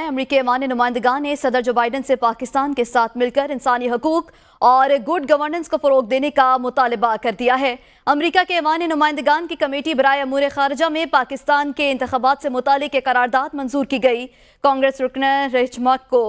अमरीकी ऐवान नुमाइंदगान ने सदर जो बाइडन से पाकिस्तान के साथ मिलकर इंसानी हकूक और गुड गवर्नेंस को फरोग देने का मुतालबा कर दिया है। अमरीका के ऐवान नुमाइंदगान की कमेटी बराए अमूर खारजा में पाकिस्तान के इंतखाबात से मुतालिक एक करारदाद मंजूर की गई। कांग्रेस रुकन रिचमक को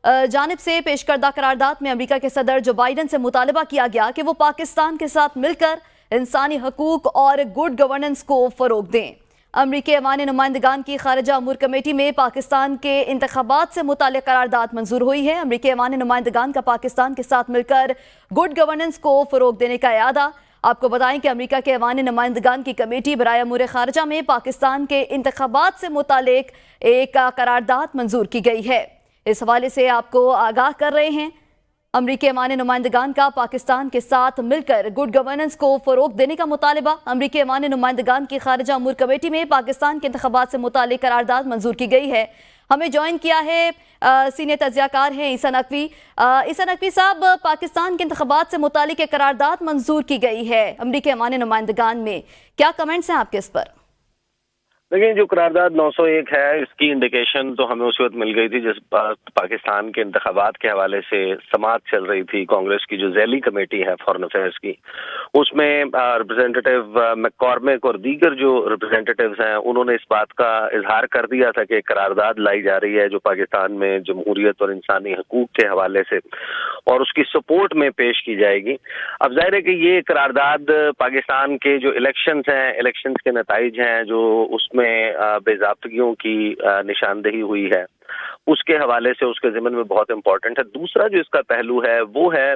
जानिब से पेश करदा करारदाद में अमरीका के सदर जो बाइडन से मुतालबा किया गया कि वो पाकिस्तान के साथ मिलकर इंसानी हकूक और गुड गवर्नेंस को फरोग दें। अमरीकी ऐवान नुमाइंदगान की खारजा अमूर कमेटी में पाकिस्तान के इंतखाबात से मुताल्लिक़ करारदाद मंजूर हुई है। अमरीकी ऐवान नुमाइंदगान का पाकिस्तान के साथ मिलकर गुड गवर्नेंस को फरोग देने का इरादा। आपको बताएं कि अमरीका के ऐवान नुमाइंदगान की कमेटी बराए अमूर खारजा में पाकिस्तान के इंतखाबात से मुताल्लिक़ एक करारदाद मंजूर की गई है। इस हवाले से आपको आगाह कर रहे हैं। अमरीकी ऐवान नुमाइंदगान का पाकिस्तान के साथ मिलकर गुड गवर्नेंस को फरोग देने का मुतालबा। अमरीकी ऐवान नुमाइंदगान की खारजा अमूर कमेटी में पाकिस्तान के इंतखाबात से मुतालिक करारदाद मंजूर की गई है। हमें ज्वाइन किया है सीनियर तज्ज़ियाकार हैं ईसा नकवी। ईसा नकवी साहब, पाकिस्तान के इंतखाबात से मुतालिक एक करारदाद मंजूर की गई है अमरीकी ऐवान नुमाइंदगान में, क्या कमेंट्स हैं आपके इस पर? लेकिन जो करारदाद 901 है, इसकी इंडिकेशन तो हमें उसी वक्त मिल गई थी जिस पाकिस्तान के इंतखाबात के हवाले से समाअत चल रही थी। कांग्रेस की जो ज़ैली कमेटी है फॉरेन अफेयर्स की, उसमें रिप्रेजेंटेटिव मैककॉर्मिक और दीगर जो रिप्रेजेंटेटिव्स हैं, उन्होंने इस बात का इजहार कर दिया था कि करारदाद लाई जा रही है जो पाकिस्तान में जमहूरियत और इंसानी हकूक के हवाले से, और उसकी सपोर्ट में पेश की जाएगी। अब जाहिर है कि ये करारदाद पाकिस्तान के जो इलेक्शंस हैं, इलेक्शंस के नताइज हैं जो उसमें बेज़ाब्तगियों की निशानदेही हुई है, उसके हवाले से उसके ज़िम्मन में बहुत इंपॉर्टेंट है। दूसरा जो इसका पहलू है वो है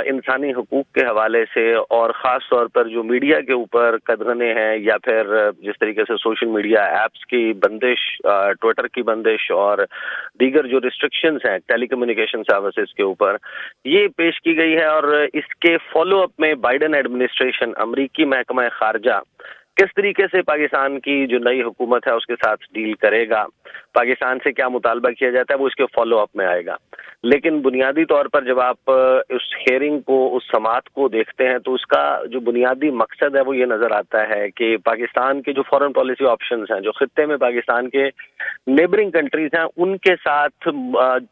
इंसानी हकूक के हवाले से, और ख़ास तौर पर जो मीडिया के ऊपर कदगने हैं या फिर जिस तरीके से सोशल मीडिया ऐप्स की बंदिश, ट्विटर की बंदिश और दीगर जो रिस्ट्रिक्शंस हैं टेलीकम्युनिकेशन सर्विसेज के ऊपर, ये पेश की गई है। और इसके फॉलो अप में बाइडन एडमिनिस्ट्रेशन, अमरीकी महकमा खारजा किस तरीके से पाकिस्तान की जो नई हुकूमत है उसके साथ डील करेगा, पाकिस्तान से क्या मुतालबा किया जाता है, वो इसके फॉलो अप में आएगा। लेकिन बुनियादी तौर पर जब आप उस हेयरिंग को, उस समाअत को देखते हैं, तो उसका जो बुनियादी मकसद है वो ये नज़र आता है कि पाकिस्तान के जो फॉरेन पॉलिसी ऑप्शंस हैं, जो खित्ते में पाकिस्तान के नेबरिंग कंट्रीज हैं, उनके साथ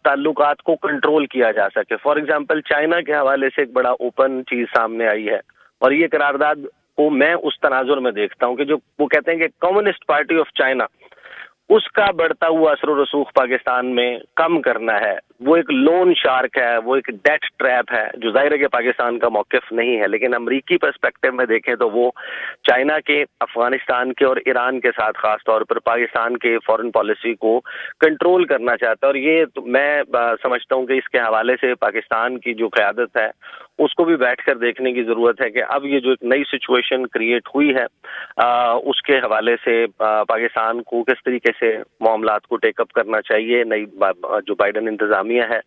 ताल्लुकात को कंट्रोल किया जा सके। फॉर एग्जाम्पल, चाइना के हवाले से एक बड़ा ओपन चीज़ सामने आई है, और ये करारदाद को मैं उस तनाजुर में देखता हूं कि जो वो कहते हैं कि कम्युनिस्ट पार्टी ऑफ चाइना, उसका बढ़ता हुआ असर और रसूख पाकिस्तान में कम करना है। वो एक लोन शार्क है, वो एक डेट ट्रैप है, जो जाहिर है कि पाकिस्तान का मौक़िफ़ नहीं है। लेकिन अमरीकी पर्सपेक्टिव में देखें तो वो चाइना के, अफगानिस्तान के और ईरान के साथ ख़ास तौर पर पाकिस्तान के फॉरेन पॉलिसी को कंट्रोल करना चाहता है। और ये तो मैं समझता हूँ कि इसके हवाले से पाकिस्तान की जो क़यादत है उसको भी बैठ कर देखने की ज़रूरत है कि अब ये जो एक नई सिचुएशन क्रिएट हुई है, उसके हवाले से पाकिस्तान को किस तरीके से मामलात को टेकअप करना चाहिए। नई जो बाइडन इंतज़ामिया है,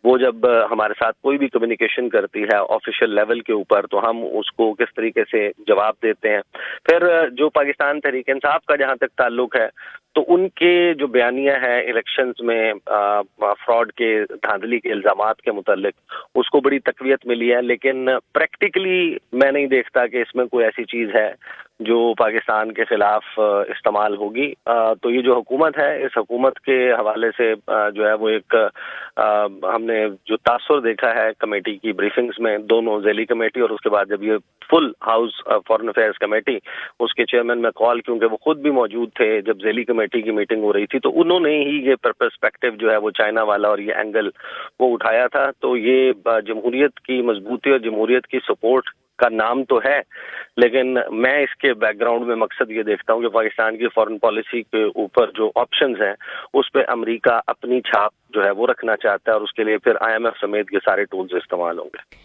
वो जब हमारे साथ कोई भी कम्युनिकेशन करती है ऑफिशियल लेवल के ऊपर, तो हम उसको किस तरीके से जवाब देते हैं। फिर जो पाकिस्तान तहरीक इंसाफ का जहाँ तक ताल्लुक है, तो उनके जो बयानिया है इलेक्शंस में फ्रॉड के, धांधली के इल्ज़ामात के मुतालिक, उसको बड़ी तक़वियत मिली है। लेकिन प्रैक्टिकली मैं नहीं देखता कि इसमें कोई ऐसी चीज़ है जो पाकिस्तान के ख़िलाफ़ इस्तेमाल होगी। तो ये जो हुकूमत है, इस हुकूमत के हवाले से जो है वो एक हमने जो तासुर देखा है कमेटी की ब्रीफिंग्स में, दोनों ज़ैली कमेटी और उसके बाद जब ये full house foreign affairs committee, उसके चेयरमैन में कॉल, क्योंकि वो खुद भी मौजूद थे जब ज़ैली कमेटी की मीटिंग हो रही थी, तो उन्होंने ही ये पर्सपेक्टिव जो है वो चाइना वाला और ये एंगल वो उठाया था। तो ये जमहूरियत की मजबूती और जमहूरियत की सपोर्ट का नाम तो है, लेकिन मैं इसके बैकग्राउंड में मकसद ये देखता हूँ कि पाकिस्तान की फॉरेन पॉलिसी के ऊपर जो ऑप्शंस हैं उस पर अमेरिका अपनी छाप जो है वो रखना चाहता है, और उसके लिए फिर IMF समेत ये सारे टूल्स इस्तेमाल होंगे।